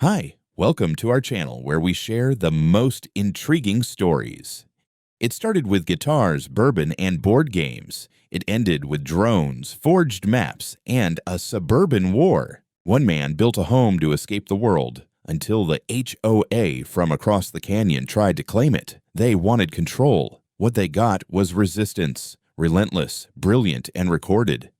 Hi, welcome to our channel where we share the most intriguing stories. It started with guitars, bourbon, and board games. It ended with drones, forged maps, and a suburban war. One man built a home to escape the world until the HOA from across the canyon tried to claim it. They wanted control. What they got was resistance, relentless, brilliant, and recorded.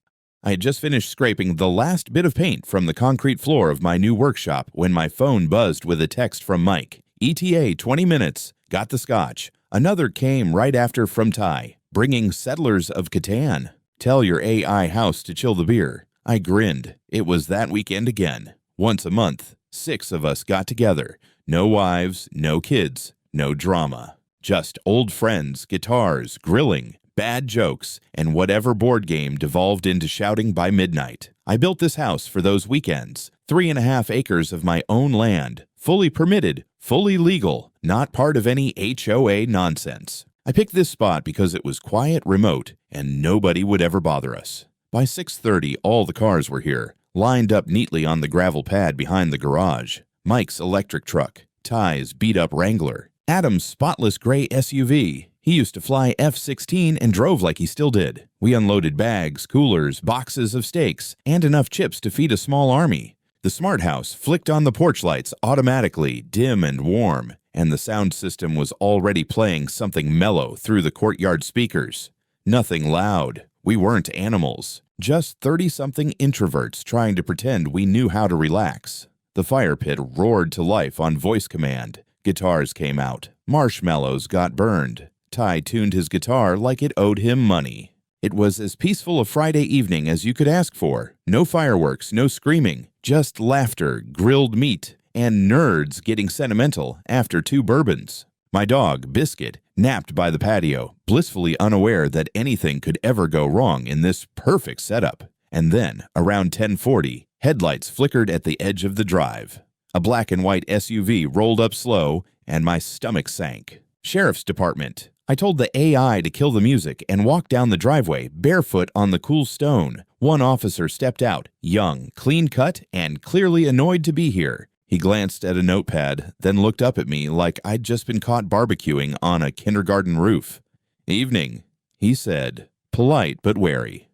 I had just finished scraping the last bit of paint from the concrete floor of my new workshop when my phone buzzed with a text from Mike. ETA 20 minutes. Got the scotch. Another came right after from Ty, bringing Settlers of Catan. Tell your AI house to chill the beer. I grinned. It was that weekend again. Once a month, 6 of us got together. No wives, no kids, no drama. Just old friends, guitars, grilling, bad jokes, and whatever board game devolved into shouting by midnight. I built this house for those weekends. 3.5 acres of my own land, fully permitted, fully legal, not part of any HOA nonsense. I picked this spot because it was quiet, remote, and nobody would ever bother us. By 6:30, all the cars were here, lined up neatly on the gravel pad behind the garage. Mike's electric truck, Ty's beat-up Wrangler, Adam's spotless gray SUV. He used to fly F-16 and drove like he still did. We unloaded bags, coolers, boxes of steaks, and enough chips to feed a small army. The smart house flicked on the porch lights automatically, dim and warm, and the sound system was already playing something mellow through the courtyard speakers. Nothing loud. We weren't animals. Just 30-something introverts trying to pretend we knew how to relax. The fire pit roared to life on voice command. Guitars came out. Marshmallows got burned. Ty tuned his guitar like it owed him money. It was as peaceful a Friday evening as you could ask for. No fireworks, no screaming, just laughter, grilled meat, and nerds getting sentimental after 2 bourbons. My dog, Biscuit, napped by the patio, blissfully unaware that anything could ever go wrong in this perfect setup. And then, around 10:40, headlights flickered at the edge of the drive. A black and white SUV rolled up slow, and my stomach sank. Sheriff's Department. I told the AI to kill the music and walk down the driveway, barefoot on the cool stone. One officer stepped out, young, clean-cut, and clearly annoyed to be here. He glanced at a notepad, then looked up at me like I'd just been caught barbecuing on a kindergarten roof. "Evening," he said, polite but wary.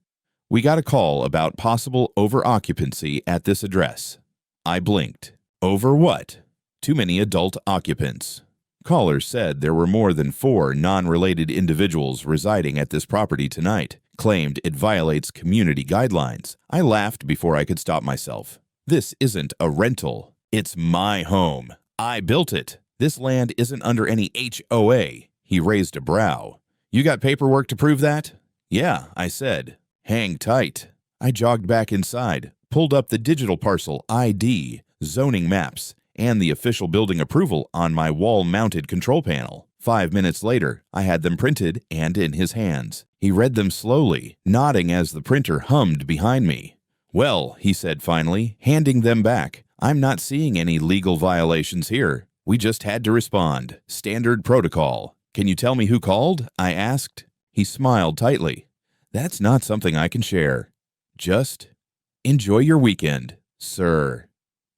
"We got a call about possible over-occupancy at this address." I blinked. Over what? Too many adult occupants. Caller said there were more than 4 non-related individuals residing at this property tonight. Claimed it violates community guidelines. I laughed before I could stop myself. This isn't a rental. It's my home. I built it. This land isn't under any HOA. He raised a brow. "You got paperwork to prove that?" "Yeah," I said. "Hang tight." I jogged back inside, pulled up the digital parcel ID, zoning maps, and the official building approval on my wall-mounted control panel. 5 minutes later, I had them printed and in his hands. He read them slowly, nodding as the printer hummed behind me. "Well," he said finally, handing them back, "I'm not seeing any legal violations here. We just had to respond. Standard protocol." "Can you tell me who called?" I asked. He smiled tightly. "That's not something I can share. Just enjoy your weekend, sir."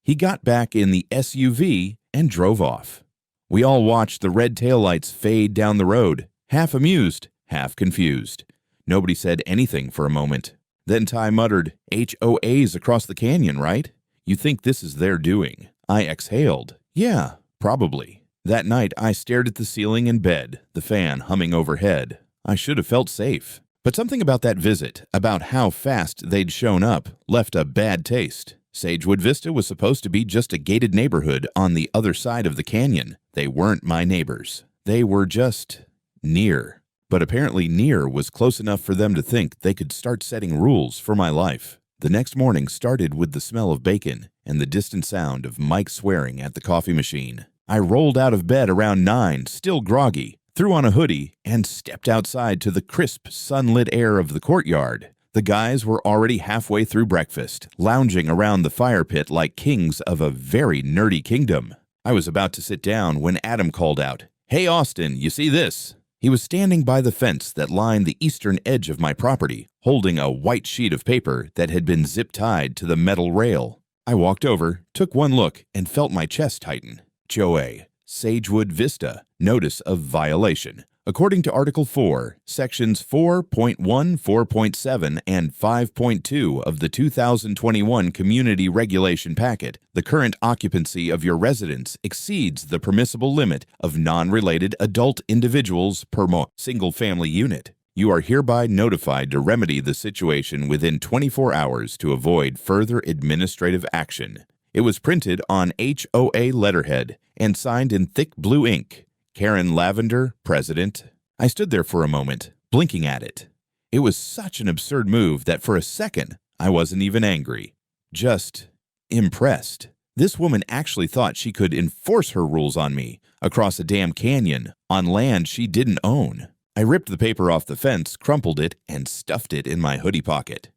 He got back in the SUV and drove off. We all watched the red taillights fade down the road, half amused, half confused. Nobody said anything for a moment. Then Ty muttered, "HOAs across the canyon, right? You think this is their doing?" I exhaled. "Yeah, probably." That night, I stared at the ceiling in bed, the fan humming overhead. I should have felt safe. But something about that visit, about how fast they'd shown up, left a bad taste. Sagewood Vista was supposed to be just a gated neighborhood on the other side of the canyon. They weren't my neighbors. They were just near. But apparently near was close enough for them to think they could start setting rules for my life. The next morning started with the smell of bacon and the distant sound of Mike swearing at the coffee machine. I rolled out of bed around 9, still groggy, threw on a hoodie, and stepped outside to the crisp, sunlit air of the courtyard. The guys were already halfway through breakfast, lounging around the fire pit like kings of a very nerdy kingdom. I was about to sit down when Adam called out, "Hey Austin, you see this?" He was standing by the fence that lined the eastern edge of my property, holding a white sheet of paper that had been zip-tied to the metal rail. I walked over, took one look, and felt my chest tighten. HOA, Sagewood Vista, Notice of Violation. According to Article 4, Sections 4.1, 4.7, and 5.2 of the 2021 Community Regulation Packet, the current occupancy of your residence exceeds the permissible limit of non-related adult individuals per single-family unit. You are hereby notified to remedy the situation within 24 hours to avoid further administrative action. It was printed on HOA letterhead and signed in thick blue ink. Karen Lavender, President. I stood there for a moment, blinking at it. It was such an absurd move that for a second, I wasn't even angry. Just impressed. This woman actually thought she could enforce her rules on me across a damn canyon on land she didn't own. I ripped the paper off the fence, crumpled it, and stuffed it in my hoodie pocket.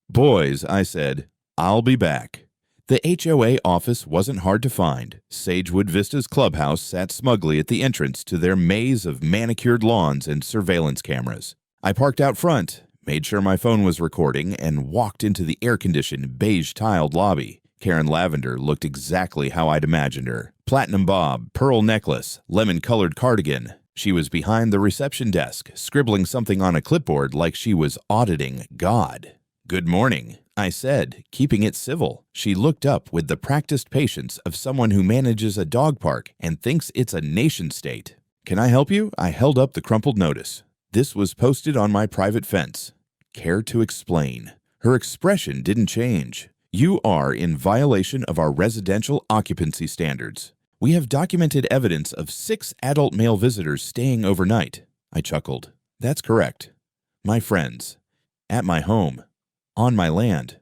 Boys, I said, I'll be back. The HOA office wasn't hard to find. Sagewood Vista's clubhouse sat smugly at the entrance to their maze of manicured lawns and surveillance cameras. I parked out front, made sure my phone was recording, and walked into the air-conditioned, beige-tiled lobby. Karen Lavender looked exactly how I'd imagined her. Platinum bob, pearl necklace, lemon-colored cardigan. She was behind the reception desk, scribbling something on a clipboard like she was auditing God. "Good morning," I said, keeping it civil. She looked up with the practiced patience of someone who manages a dog park and thinks it's a nation-state. "Can I help you?" I held up the crumpled notice. This was posted on my private fence. Care to explain? Her expression didn't change. "You are in violation of our residential occupancy standards. We have documented evidence of 6 adult male visitors staying overnight." I chuckled. "That's correct. My friends. At my home. On my land.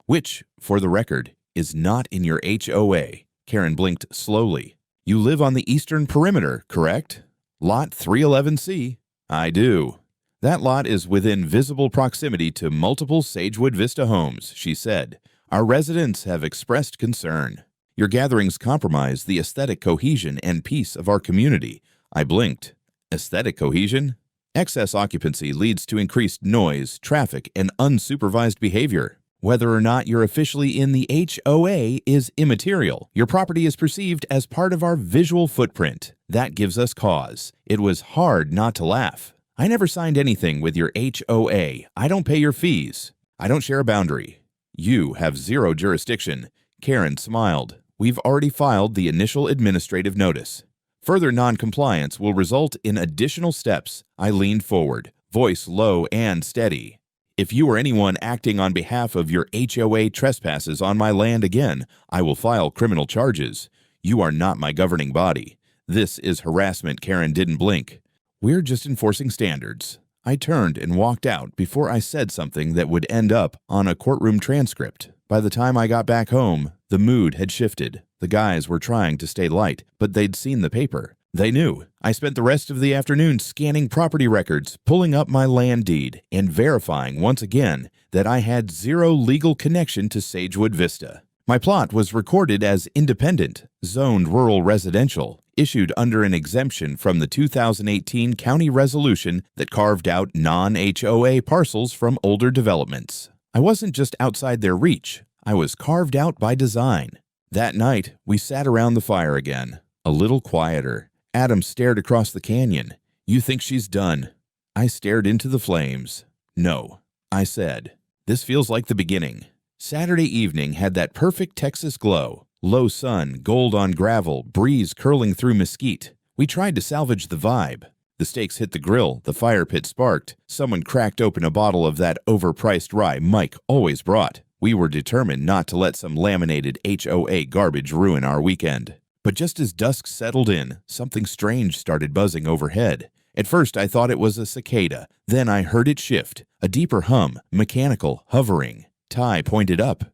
Which, for the record, is not in your HOA." Karen blinked slowly. "You live on the eastern perimeter, correct? Lot 311C. "I do. That lot is within visible proximity to multiple Sagewood Vista homes," she said. "Our residents have expressed concern. Your gatherings compromise the aesthetic cohesion and peace of our community." I blinked. Aesthetic cohesion? Excess occupancy leads to increased noise, traffic, and unsupervised behavior. Whether or not you're officially in the HOA is immaterial. Your property is perceived as part of our visual footprint. That gives us cause. It was hard not to laugh. "I never signed anything with your HOA. I don't pay your fees. I don't share a boundary. You have zero jurisdiction." Karen smiled. "We've already filed the initial administrative notice. Further non-compliance will result in additional steps." I leaned forward, voice low and steady. "If you or anyone acting on behalf of your HOA trespasses on my land again, I will file criminal charges. You are not my governing body. This is harassment." Karen didn't blink. "We're just enforcing standards." I turned and walked out before I said something that would end up on a courtroom transcript. By the time I got back home, the mood had shifted. The guys were trying to stay light, but they'd seen the paper. They knew. I spent the rest of the afternoon scanning property records, pulling up my land deed, and verifying once again that I had zero legal connection to Sagewood Vista. My plot was recorded as independent, zoned rural residential, issued under an exemption from the 2018 county resolution that carved out non-HOA parcels from older developments. I wasn't just outside their reach. I was carved out by design. That night, we sat around the fire again, a little quieter. Adam stared across the canyon. "You think she's done?" I stared into the flames. "No," I said. "This feels like the beginning." Saturday evening had that perfect Texas glow. Low sun, gold on gravel, breeze curling through mesquite. We tried to salvage the vibe. The steaks hit the grill, the fire pit sparked. Someone cracked open a bottle of that overpriced rye Mike always brought. We were determined not to let some laminated HOA garbage ruin our weekend. But just as dusk settled in, something strange started buzzing overhead. At first I thought it was a cicada. Then I heard it shift. A deeper hum, mechanical, hovering. Ty pointed up.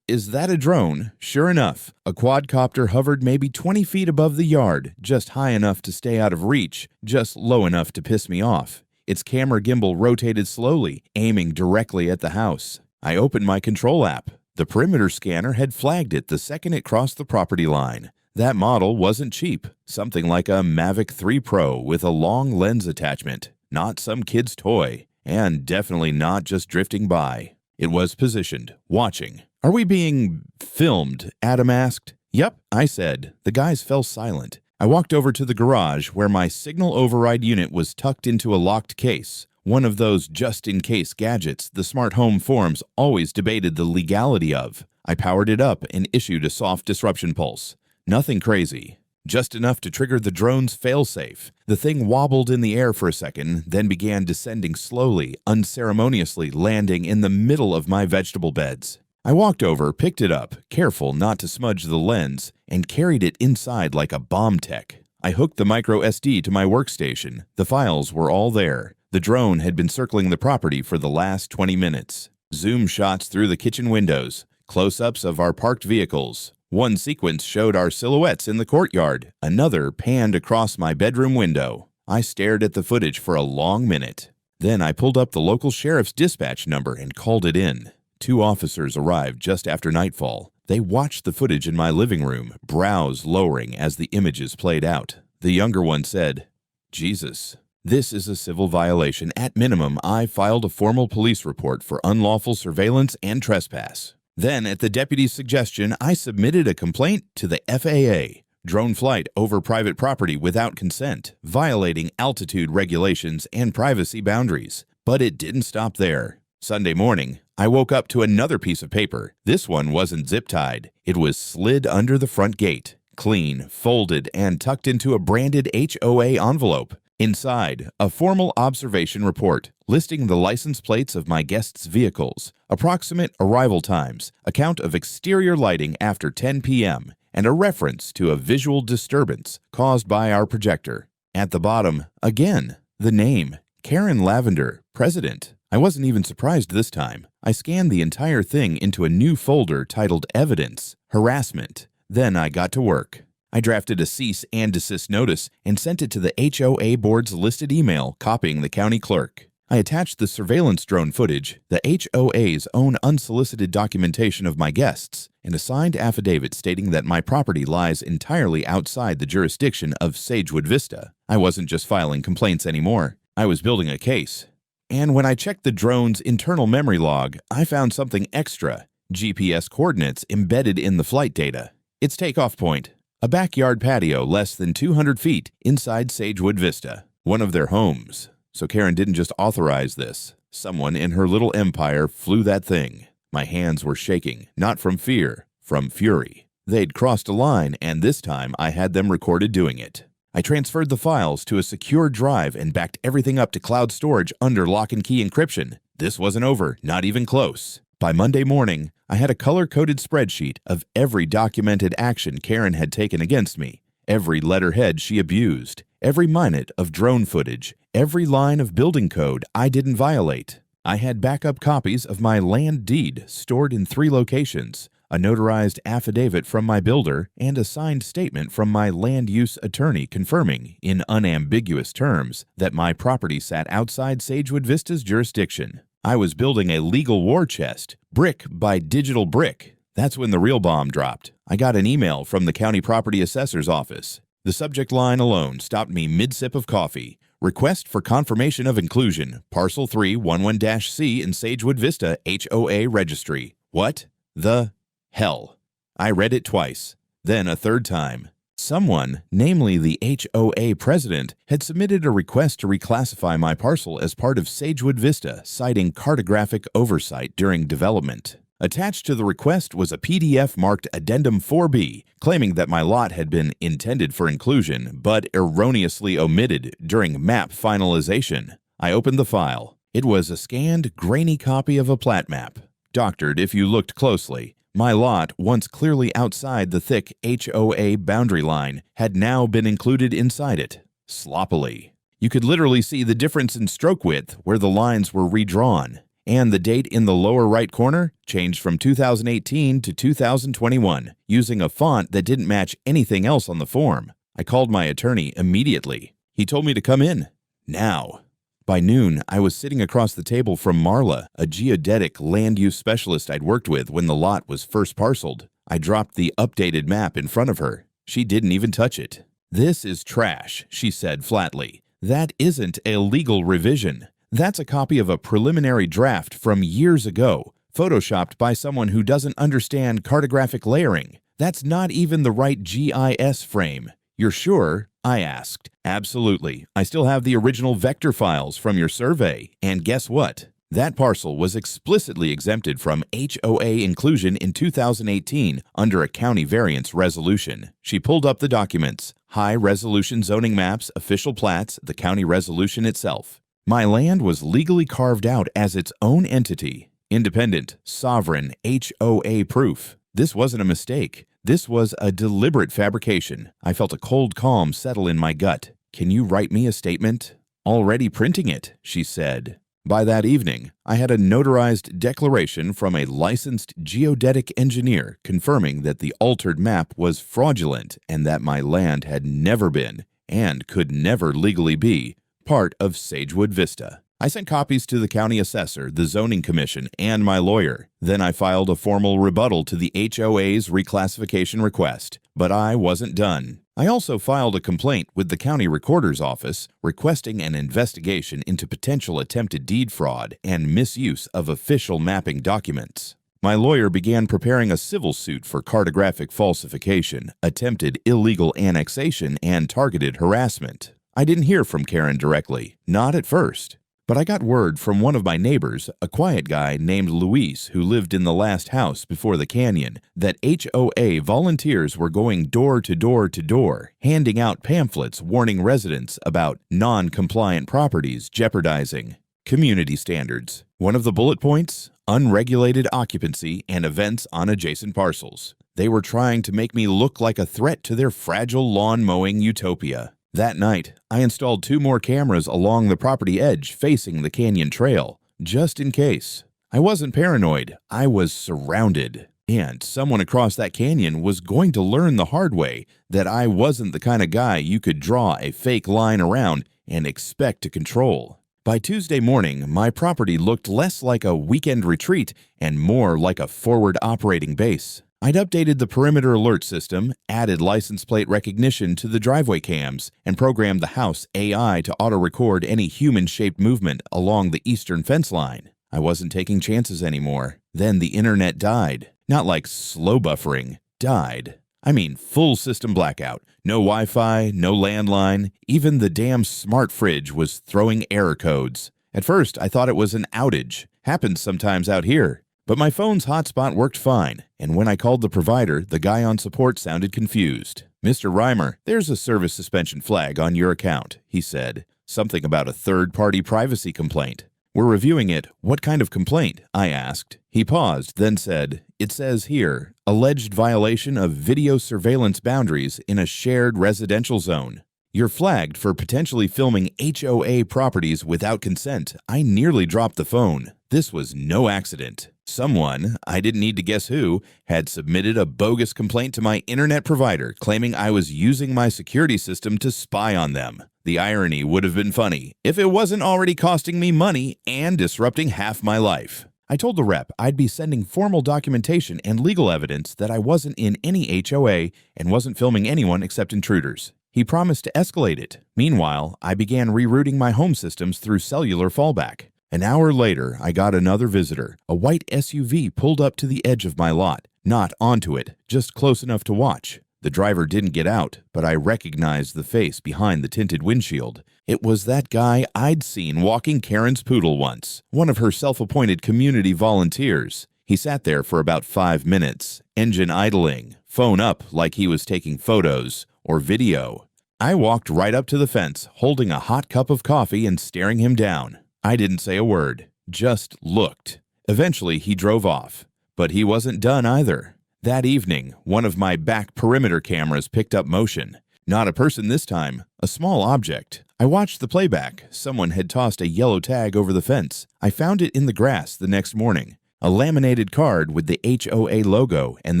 Is that a drone?" Sure enough, a quadcopter hovered maybe 20 feet above the yard, just high enough to stay out of reach, just low enough to piss me off. Its camera gimbal rotated slowly, aiming directly at the house. I opened my control app. The perimeter scanner had flagged it the second it crossed the property line. That model wasn't cheap, something like a Mavic 3 Pro with a long lens attachment, not some kid's toy, and definitely not just drifting by. It was positioned, watching. "Are we being filmed?" Adam asked. "Yep," I said. The guys fell silent. I walked over to the garage where my signal override unit was tucked into a locked case, one of those just-in-case gadgets the smart home forums always debated the legality of. I powered it up and issued a soft disruption pulse. Nothing crazy. Just enough to trigger the drone's failsafe. The thing wobbled in the air for a second, then began descending slowly, unceremoniously landing in the middle of my vegetable beds. I walked over, picked it up, careful not to smudge the lens, and carried it inside like a bomb tech. I hooked the micro SD to my workstation. The files were all there. The drone had been circling the property for the last 20 minutes. Zoom shots through the kitchen windows, close-ups of our parked vehicles. One sequence showed our silhouettes in the courtyard. Another panned across my bedroom window. I stared at the footage for a long minute. Then I pulled up the local sheriff's dispatch number and called it in. 2 officers arrived just after nightfall. They watched the footage in my living room, brows lowering as the images played out. The younger one said, "Jesus, this is a civil violation. At minimum, I filed a formal police report for unlawful surveillance and trespass. Then, at the deputy's suggestion, I submitted a complaint to the FAA. Drone flight over private property without consent, violating altitude regulations and privacy boundaries. But it didn't stop there. Sunday morning, I woke up to another piece of paper. This one wasn't zip-tied. It was slid under the front gate, clean, folded, and tucked into a branded HOA envelope. Inside, a formal observation report listing the license plates of my guests' vehicles, approximate arrival times, account of exterior lighting after 10 p.m., and a reference to a visual disturbance caused by our projector. At the bottom, again, the name, Karen Lavender, President. I wasn't even surprised this time. I scanned the entire thing into a new folder titled Evidence, Harassment. Then I got to work. I drafted a cease and desist notice and sent it to the HOA board's listed email, copying the county clerk. I attached the surveillance drone footage, the HOA's own unsolicited documentation of my guests, and a signed affidavit stating that my property lies entirely outside the jurisdiction of Sagewood Vista. I wasn't just filing complaints anymore. I was building a case. And when I checked the drone's internal memory log, I found something extra: GPS coordinates embedded in the flight data. Its takeoff point: a backyard patio less than 200 feet inside Sagewood Vista, one of their homes. So Karen didn't just authorize this. Someone in her little empire flew that thing. My hands were shaking, not from fear, from fury. They'd crossed a line, and this time I had them recorded doing it. I transferred the files to a secure drive and backed everything up to cloud storage under lock and key encryption. This wasn't over, not even close. By Monday morning, I had a color-coded spreadsheet of every documented action Karen had taken against me, every letterhead she abused, every minute of drone footage, every line of building code I didn't violate. I had backup copies of my land deed stored in 3 locations, a notarized affidavit from my builder, and a signed statement from my land use attorney confirming, in unambiguous terms, that my property sat outside Sagewood Vista's jurisdiction. I was building a legal war chest, brick by digital brick. That's when the real bomb dropped. I got an email from the county property assessor's office. The subject line alone stopped me mid-sip of coffee. Request for confirmation of inclusion, Parcel 311-C in Sagewood Vista HOA Registry. What the hell? I read it twice, then a third time. Someone, namely the HOA president, had submitted a request to reclassify my parcel as part of Sagewood Vista, citing cartographic oversight during development. Attached to the request was a PDF marked Addendum 4B, claiming that my lot had been intended for inclusion, but erroneously omitted during map finalization. I opened the file. It was a scanned, grainy copy of a plat map, doctored if you looked closely. My lot, once clearly outside the thick HOA boundary line, had now been included inside it, sloppily. You could literally see the difference in stroke width where the lines were redrawn, and the date in the lower right corner changed from 2018 to 2021, using a font that didn't match anything else on the form. I called my attorney immediately. He told me to come in. Now. By noon, I was sitting across the table from Marla, a geodetic land use specialist I'd worked with when the lot was first parceled. I dropped the updated map in front of her. She didn't even touch it. "This is trash," she said flatly. "That isn't a legal revision. That's a copy of a preliminary draft from years ago, photoshopped by someone who doesn't understand cartographic layering. That's not even the right GIS frame. You're sure? I asked. Absolutely. I still have the original vector files from your survey. And guess what? That parcel was explicitly exempted from HOA inclusion in 2018 under a county variance resolution. She pulled up the documents, high-resolution zoning maps, official plats, the county resolution itself. My land was legally carved out as its own entity. Independent, sovereign, HOA proof. This wasn't a mistake. This was a deliberate fabrication. I felt a cold calm settle in my gut. Can you write me a statement? Already printing it, she said. By that evening, I had a notarized declaration from a licensed geodetic engineer confirming that the altered map was fraudulent and that my land had never been, and could never legally be, part of Sagewood Vista. I sent copies to the county assessor, the zoning commission, and my lawyer. Then I filed a formal rebuttal to the HOA's reclassification request. But I wasn't done. I also filed a complaint with the county recorder's office requesting an investigation into potential attempted deed fraud and misuse of official mapping documents. My lawyer began preparing a civil suit for cartographic falsification, attempted illegal annexation, and targeted harassment. I didn't hear from Karen directly, not at first. But I got word from one of my neighbors, a quiet guy named Luis who lived in the last house before the canyon, that HOA volunteers were going door to door to door, handing out pamphlets warning residents about non-compliant properties jeopardizing community standards. One of the bullet points? Unregulated occupancy and events on adjacent parcels. They were trying to make me look like a threat to their fragile lawn mowing utopia. That night, I installed 2 more cameras along the property edge facing the canyon trail, just in case. I wasn't paranoid, I was surrounded. And someone across that canyon was going to learn the hard way that I wasn't the kind of guy you could draw a fake line around and expect to control. By Tuesday morning, my property looked less like a weekend retreat and more like a forward operating base. I'd updated the perimeter alert system, added license plate recognition to the driveway cams, and programmed the house AI to auto-record any human-shaped movement along the eastern fence line. I wasn't taking chances anymore. Then the internet died. Not like slow buffering. Died. I mean full system blackout. No Wi-Fi, no landline. Even the damn smart fridge was throwing error codes. At first, I thought it was an outage. Happens sometimes out here. But my phone's hotspot worked fine, and when I called the provider, the guy on support sounded confused. "Mr. Reimer, there's a service suspension flag on your account," he said. "Something about a third-party privacy complaint." "We're reviewing it. What kind of complaint?" I asked. He paused, then said, "It says here, alleged violation of video surveillance boundaries in a shared residential zone. You're flagged for potentially filming HOA properties without consent." I nearly dropped the phone. This was no accident. Someone, I didn't need to guess who, had submitted a bogus complaint to my internet provider claiming I was using my security system to spy on them. The irony would have been funny if it wasn't already costing me money and disrupting half my life. I told the rep I'd be sending formal documentation and legal evidence that I wasn't in any HOA and wasn't filming anyone except intruders. He promised to escalate it. Meanwhile, I began rerouting my home systems through cellular fallback. An hour later, I got another visitor. A white SUV pulled up to the edge of my lot. Not onto it, just close enough to watch. The driver didn't get out, but I recognized the face behind the tinted windshield. It was that guy I'd seen walking Karen's poodle once, one of her self-appointed community volunteers. He sat there for about 5 minutes, engine idling, phone up like he was taking photos or video. I walked right up to the fence, holding a hot cup of coffee and staring him down. I didn't say a word, just looked. Eventually, he drove off, but he wasn't done either. That evening, one of my back perimeter cameras picked up motion. Not a person this time, a small object. I watched the playback. Someone had tossed a yellow tag over the fence. I found it in the grass the next morning. A laminated card with the HOA logo and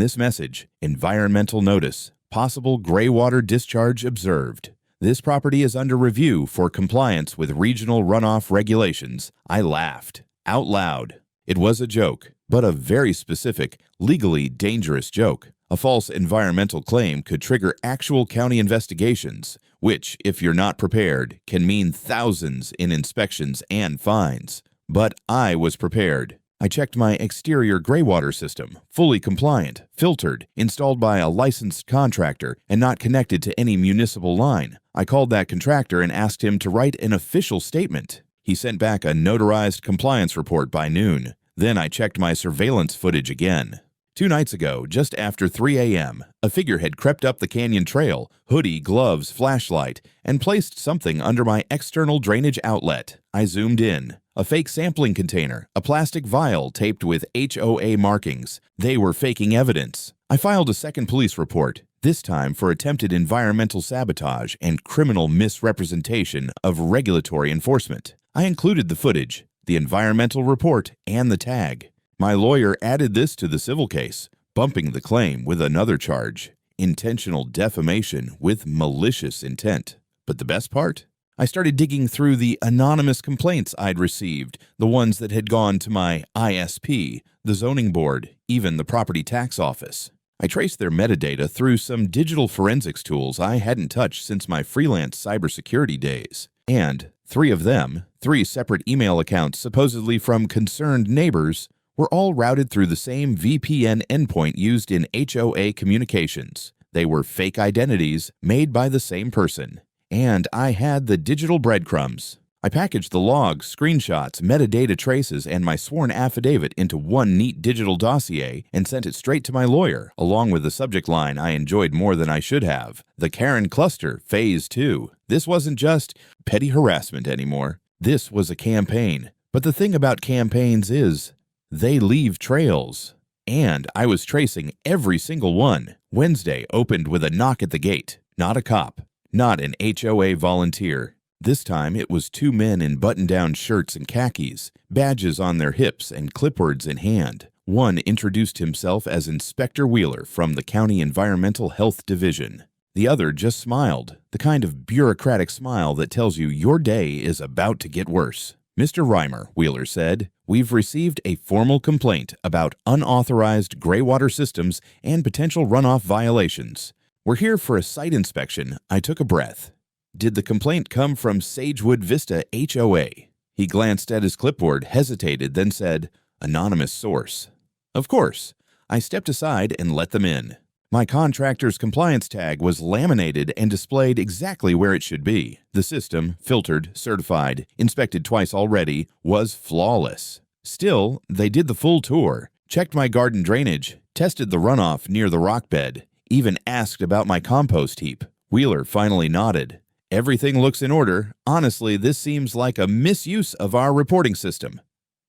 this message, "Environmental notice. Possible gray water discharge observed. This property is under review for compliance with regional runoff regulations." I laughed, out loud. It was a joke, but a very specific, legally dangerous joke. A false environmental claim could trigger actual county investigations, which, if you're not prepared, can mean thousands in inspections and fines. But I was prepared. I checked my exterior gray water system, fully compliant, filtered, installed by a licensed contractor, and not connected to any municipal line. I called that contractor and asked him to write an official statement. He sent back a notarized compliance report by noon. Then I checked my surveillance footage again. 2 nights ago, just after 3 a.m., a figure had crept up the canyon trail, hoodie, gloves, flashlight, and placed something under my external drainage outlet. I zoomed in. A fake sampling container, a plastic vial taped with HOA markings. They were faking evidence. I filed a second police report, this time for attempted environmental sabotage and criminal misrepresentation of regulatory enforcement. I included the footage, the environmental report, and the tag. My lawyer added this to the civil case, bumping the claim with another charge, intentional defamation with malicious intent. But the best part? I started digging through the anonymous complaints I'd received, the ones that had gone to my ISP, the zoning board, even the property tax office. I traced their metadata through some digital forensics tools I hadn't touched since my freelance cybersecurity days. And 3 of them, 3 separate email accounts supposedly from concerned neighbors, were all routed through the same VPN endpoint used in HOA communications. They were fake identities made by the same person. And I had the digital breadcrumbs. I packaged the logs, screenshots, metadata traces, and my sworn affidavit into one neat digital dossier and sent it straight to my lawyer, along with the subject line I enjoyed more than I should have: the Karen Cluster, Phase 2. This wasn't just petty harassment anymore. This was a campaign. But the thing about campaigns is, they leave trails. And I was tracing every single one. Wednesday opened with a knock at the gate. Not a cop. Not an HOA volunteer. This time it was 2 men in button-down shirts and khakis, badges on their hips and clipboards in hand. One introduced himself as Inspector Wheeler from the County Environmental Health Division. The other just smiled, the kind of bureaucratic smile that tells you your day is about to get worse. "Mr. Reimer," Wheeler said, "we've received a formal complaint about unauthorized gray water systems and potential runoff violations. We're here for a site inspection." I took a breath. Did the complaint come from Sagewood Vista HOA? He glanced at his clipboard, hesitated, then said, "Anonymous source." Of course. I stepped aside and let them in. My contractor's compliance tag was laminated and displayed exactly where it should be. The system, filtered, certified, inspected twice already, was flawless. Still, they did the full tour, checked my garden drainage, tested the runoff near the rock bed, even asked about my compost heap. Wheeler finally nodded. "Everything looks in order. Honestly, this seems like a misuse of our reporting system."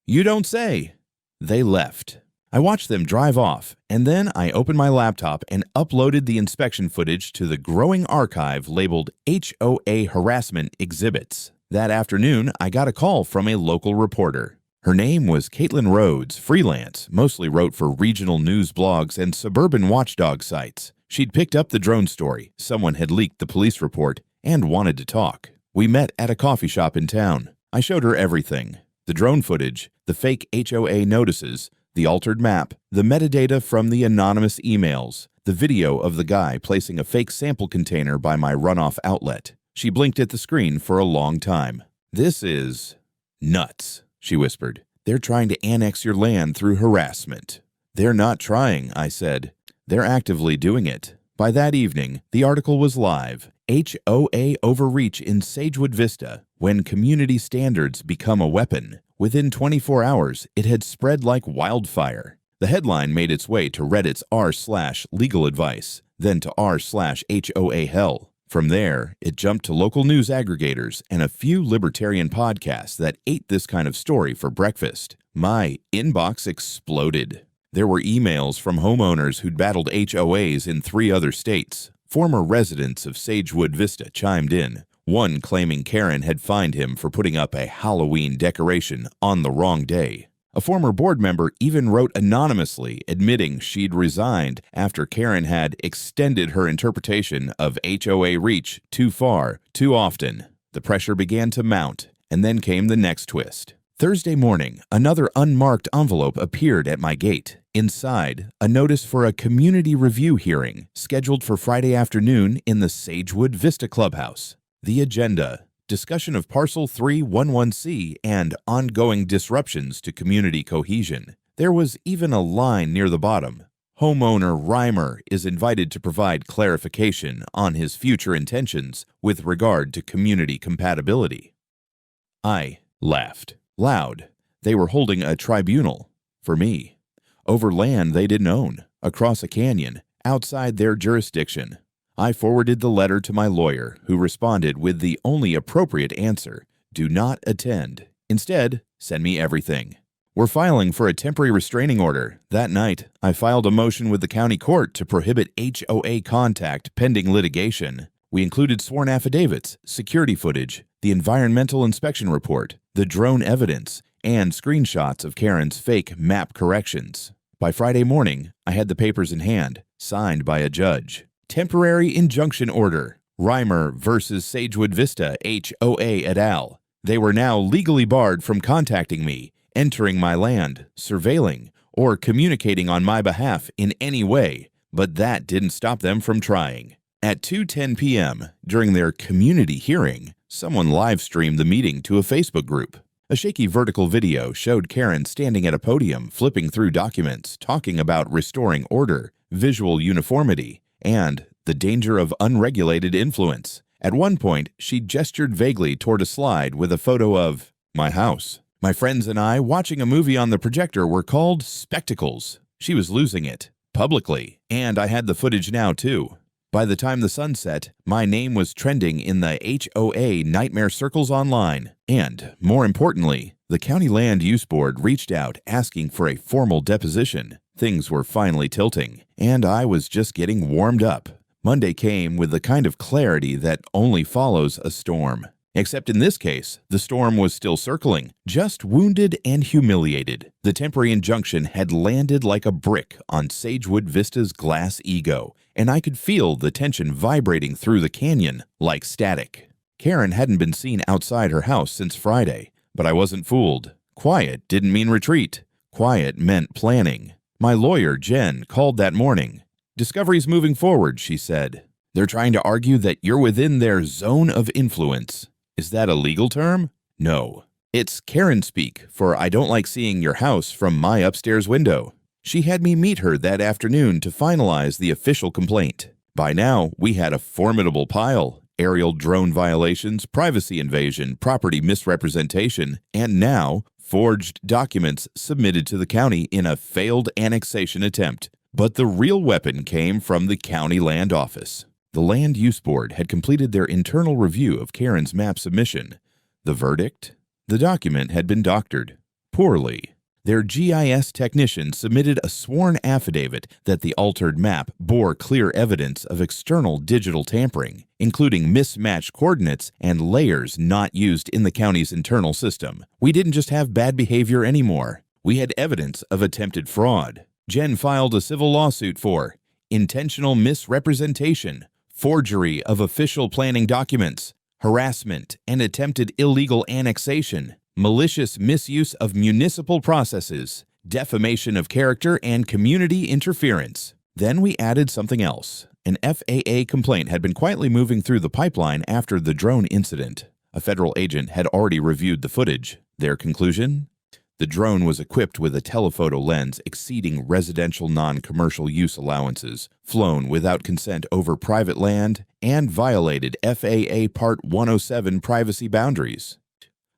"You don't say." They left. I watched them drive off, and then I opened my laptop and uploaded the inspection footage to the growing archive labeled HOA Harassment Exhibits. That afternoon, I got a call from a local reporter. Her name was Caitlin Rhodes, freelance, mostly wrote for regional news blogs and suburban watchdog sites. She'd picked up the drone story, someone had leaked the police report, and wanted to talk. We met at a coffee shop in town. I showed her everything: the drone footage, the fake HOA notices, the altered map, the metadata from the anonymous emails, the video of the guy placing a fake sample container by my runoff outlet. She blinked at the screen for a long time. "This is nuts," she whispered. "They're trying to annex your land through harassment." "They're not trying," I said. "They're actively doing it." By that evening, the article was live. HOA overreach in Sagewood Vista, when community standards become a weapon. Within 24 hours, it had spread like wildfire. The headline made its way to Reddit's r/legal advice, then to r/HOA hell. From there, it jumped to local news aggregators and a few libertarian podcasts that ate this kind of story for breakfast. My inbox exploded. There were emails from homeowners who'd battled HOAs in 3 other states. Former residents of Sagewood Vista chimed in, one claiming Karen had fined him for putting up a Halloween decoration on the wrong day. A former board member even wrote anonymously admitting she'd resigned after Karen had extended her interpretation of HOA reach too far, too often. The pressure began to mount, and then came the next twist. Thursday morning, another unmarked envelope appeared at my gate. Inside, a notice for a community review hearing scheduled for Friday afternoon in the Sagewood Vista Clubhouse. The agenda: discussion of Parcel 311C, and ongoing disruptions to community cohesion. There was even a line near the bottom. Homeowner Reimer is invited to provide clarification on his future intentions with regard to community compatibility. I laughed loud. They were holding a tribunal for me over land they didn't own, across a canyon, outside their jurisdiction. I forwarded the letter to my lawyer, who responded with the only appropriate answer: do not attend. Instead, send me everything. We're filing for a temporary restraining order. That night, I filed a motion with the county court to prohibit HOA contact pending litigation. We included sworn affidavits, security footage, the environmental inspection report, the drone evidence, and screenshots of Karen's fake map corrections. By Friday morning, I had the papers in hand, signed by a judge. Temporary injunction order. Reimer versus Sagewood Vista HOA et al. They were now legally barred from contacting me, entering my land, surveilling, or communicating on my behalf in any way, but that didn't stop them from trying. At 2:10 p.m., during their community hearing, someone live-streamed the meeting to a Facebook group. A shaky vertical video showed Karen standing at a podium, flipping through documents, talking about restoring order, visual uniformity, and the danger of unregulated influence. At one point, she gestured vaguely toward a slide with a photo of my house. My friends and I, watching a movie on the projector, were called spectacles. She was losing it, publicly, and I had the footage now too. By the time the sun set, my name was trending in the HOA nightmare circles online. And, more importantly, the County Land Use Board reached out asking for a formal deposition. Things were finally tilting, and I was just getting warmed up. Monday came with the kind of clarity that only follows a storm. Except in this case, the storm was still circling, just wounded and humiliated. The temporary injunction had landed like a brick on Sagewood Vista's glass ego, and I could feel the tension vibrating through the canyon like static. Karen hadn't been seen outside her house since Friday, but I wasn't fooled. Quiet didn't mean retreat. Quiet meant planning. My lawyer, Jen, called that morning. "Discovery's moving forward," she said. "They're trying to argue that you're within their zone of influence." Is that a legal term? No. It's Karen speak for I don't like seeing your house from my upstairs window. She had me meet her that afternoon to finalize the official complaint. By now, we had a formidable pile: aerial drone violations, privacy invasion, property misrepresentation, and now forged documents submitted to the county in a failed annexation attempt. But the real weapon came from the county land office. The Land Use Board had completed their internal review of Karen's map submission. The verdict? The document had been doctored. Poorly. Their GIS technician submitted a sworn affidavit that the altered map bore clear evidence of external digital tampering, including mismatched coordinates and layers not used in the county's internal system. We didn't just have bad behavior anymore. We had evidence of attempted fraud. Jen filed a civil lawsuit for intentional misrepresentation, forgery of official planning documents, harassment and attempted illegal annexation, malicious misuse of municipal processes, defamation of character, and community interference. Then we added something else. An FAA complaint had been quietly moving through the pipeline after the drone incident. A federal agent had already reviewed the footage. Their conclusion? The drone was equipped with a telephoto lens exceeding residential non-commercial use allowances, flown without consent over private land, and violated FAA Part 107 privacy boundaries.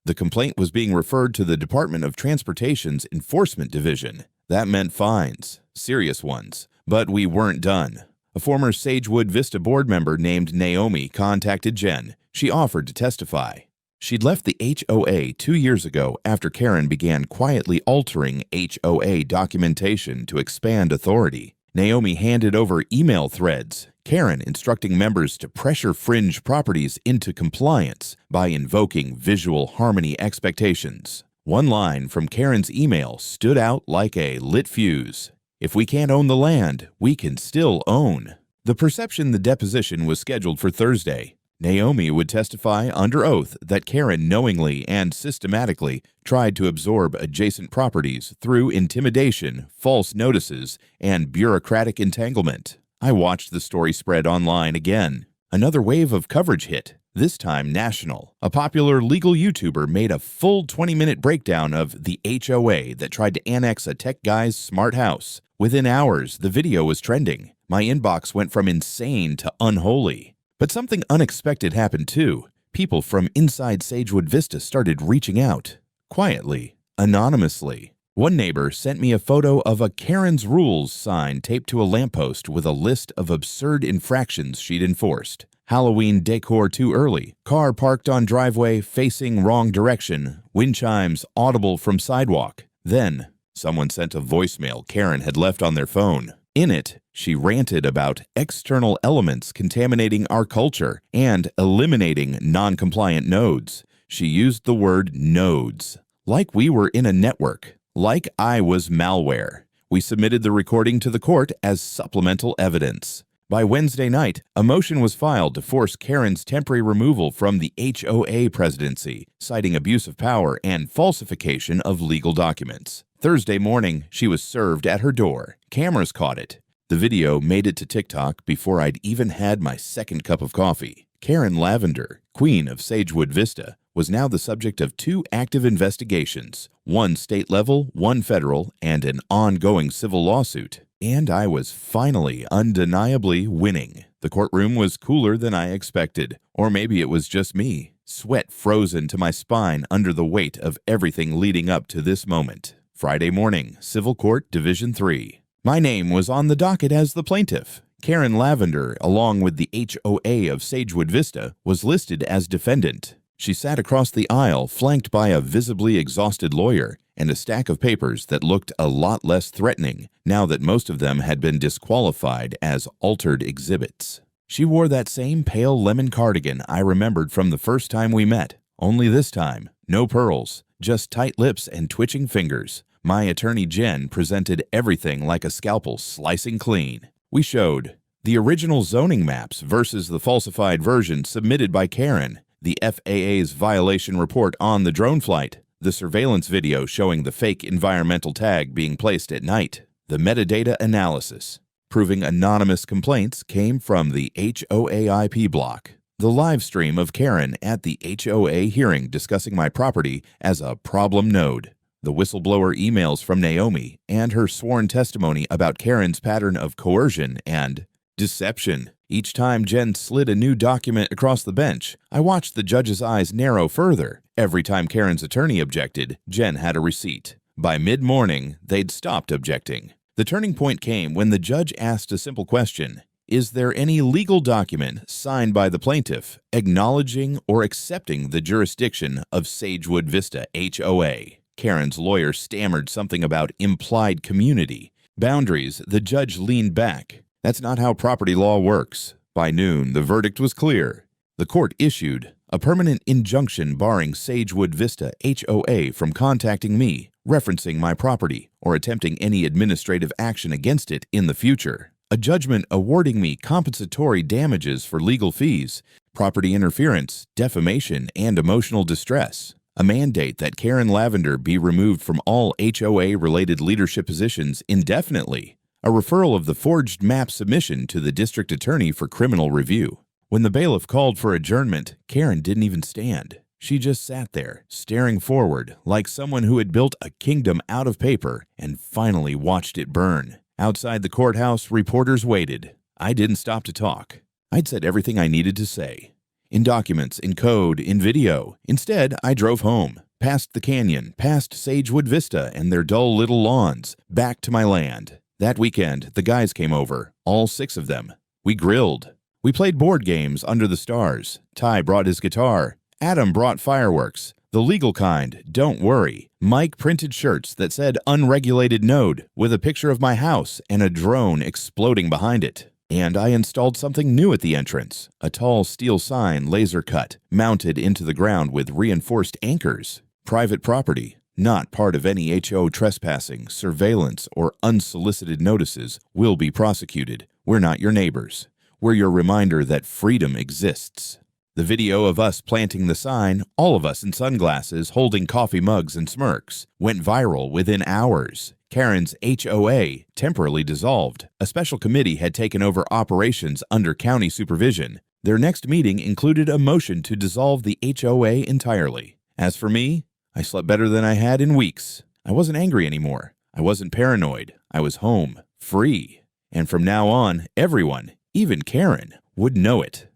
The complaint was being referred to the Department of Transportation's Enforcement Division. That meant fines, serious ones. But we weren't done. A former Sagewood Vista board member named Naomi contacted Jen. She offered to testify. She'd left the HOA 2 years ago after Karen began quietly altering HOA documentation to expand authority. Naomi handed over email threads, Karen instructing members to pressure fringe properties into compliance by invoking visual harmony expectations. One line from Karen's email stood out like a lit fuse. If we can't own the land, we can still own. The perception the deposition was scheduled for Thursday. Naomi would testify under oath that Karen knowingly and systematically tried to absorb adjacent properties through intimidation, false notices, and bureaucratic entanglement. I watched the story spread online again. Another wave of coverage hit. this time national. A popular legal YouTuber made a full 20-minute breakdown of the HOA that tried to annex a tech guy's smart house. Within hours, the video was trending. My inbox went from insane to unholy. But something unexpected happened too. People from inside Sagewood Vista started reaching out. Quietly, anonymously. One neighbor sent me a photo of a Karen's Rules sign taped to a lamppost with a list of absurd infractions she'd enforced. Halloween decor too early, car parked on driveway facing wrong direction, wind chimes audible from sidewalk. Then, someone sent a voicemail Karen had left on their phone. In it, she ranted about external elements contaminating our culture and eliminating non-compliant nodes. She used the word nodes, like we were in a network. Like I was malware. We submitted the recording to the court as supplemental evidence. By Wednesday night, a motion was filed to force Karen's temporary removal from the HOA presidency, citing abuse of power and falsification of legal documents. Thursday morning, she was served at her door. Cameras caught it. The video made it to TikTok before I'd even had my second cup of coffee. Karen Lavender, queen of Sagewood Vista, was now the subject of 2 active investigations, one state level, one federal, and an ongoing civil lawsuit. And I was finally undeniably winning. The courtroom was cooler than I expected, or maybe it was just me. Sweat frozen to my spine under the weight of everything leading up to this moment. Friday morning, Civil Court, Division 3. My name was on the docket as the plaintiff. Karen Lavender, along with the HOA of Sagewood Vista, was listed as defendant. She sat across the aisle, flanked by a visibly exhausted lawyer and a stack of papers that looked a lot less threatening now that most of them had been disqualified as altered exhibits. She wore that same pale lemon cardigan I remembered from the first time we met, only this time, no pearls, just tight lips and twitching fingers. My attorney Jen presented everything like a scalpel slicing clean. We showed the original zoning maps versus the falsified version submitted by Karen, the FAA's violation report on the drone flight, the surveillance video showing the fake environmental tag being placed at night, the metadata analysis, proving anonymous complaints came from the HOA IP block, the live stream of Karen at the HOA hearing discussing my property as a problem node, the whistleblower emails from Naomi, and her sworn testimony about Karen's pattern of coercion and deception. Each time Jen slid a new document across the bench, I watched the judge's eyes narrow further. Every time Karen's attorney objected, Jen had a receipt. By mid-morning, they'd stopped objecting. The turning point came when the judge asked a simple question. Is there any legal document signed by the plaintiff acknowledging or accepting the jurisdiction of Sagewood Vista HOA? Karen's lawyer stammered something about implied community. Boundaries, the judge leaned back. That's not how property law works. By noon, the verdict was clear. The court issued a permanent injunction barring Sagewood Vista HOA from contacting me, referencing my property, or attempting any administrative action against it in the future. A judgment awarding me compensatory damages for legal fees, property interference, defamation, and emotional distress. A mandate that Karen Lavender be removed from all HOA-related leadership positions indefinitely. A referral of the forged map submission to the district attorney for criminal review. When the bailiff called for adjournment, Karen didn't even stand. She just sat there, staring forward, like someone who had built a kingdom out of paper and finally watched it burn. Outside the courthouse, reporters waited. I didn't stop to talk. I'd said everything I needed to say. In documents, in code, in video. Instead, I drove home, past the canyon, past Sagewood Vista and their dull little lawns, back to my land. That weekend, the guys came over, all 6 of them. We grilled. We played board games under the stars. Ty brought his guitar. Adam brought fireworks. The legal kind, don't worry. Mike printed shirts that said unregulated node with a picture of my house and a drone exploding behind it. And I installed something new at the entrance, a tall steel sign laser cut, mounted into the ground with reinforced anchors. Private property, not part of any HO trespassing, surveillance, or unsolicited notices, will be prosecuted. We're not your neighbors. We're your reminder that freedom exists. The video of us planting the sign, all of us in sunglasses holding coffee mugs and smirks, went viral within hours. Karen's HOA temporarily dissolved. A special committee had taken over operations under county supervision. Their next meeting included a motion to dissolve the HOA entirely. As for me, I slept better than I had in weeks. I wasn't angry anymore. I wasn't paranoid. I was home, free. And from now on, everyone, even Karen, would know it.